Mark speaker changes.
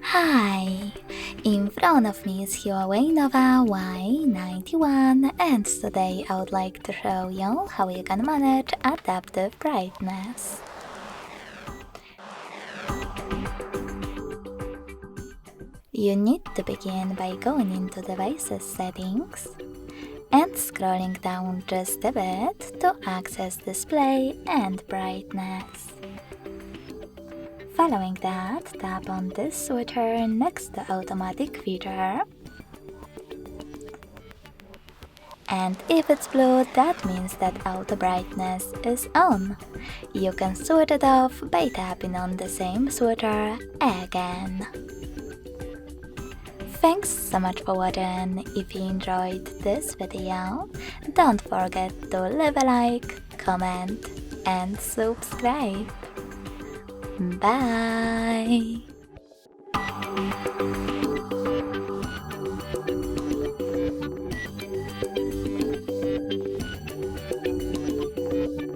Speaker 1: Hi! In front of me is HUAWEI Nova Y91, and today I would like to show you how you can manage adaptive brightness. You need to begin by going into Devices Settings and scrolling down just a bit to access Display and Brightness. Following that, tap on this switcher next to Automatic feature. And if it's blue, that means that auto brightness is on. You can switch it off by tapping on the same switcher again. Thanks so much for watching. If you enjoyed this video, don't forget to leave a like, comment, and subscribe. Bye!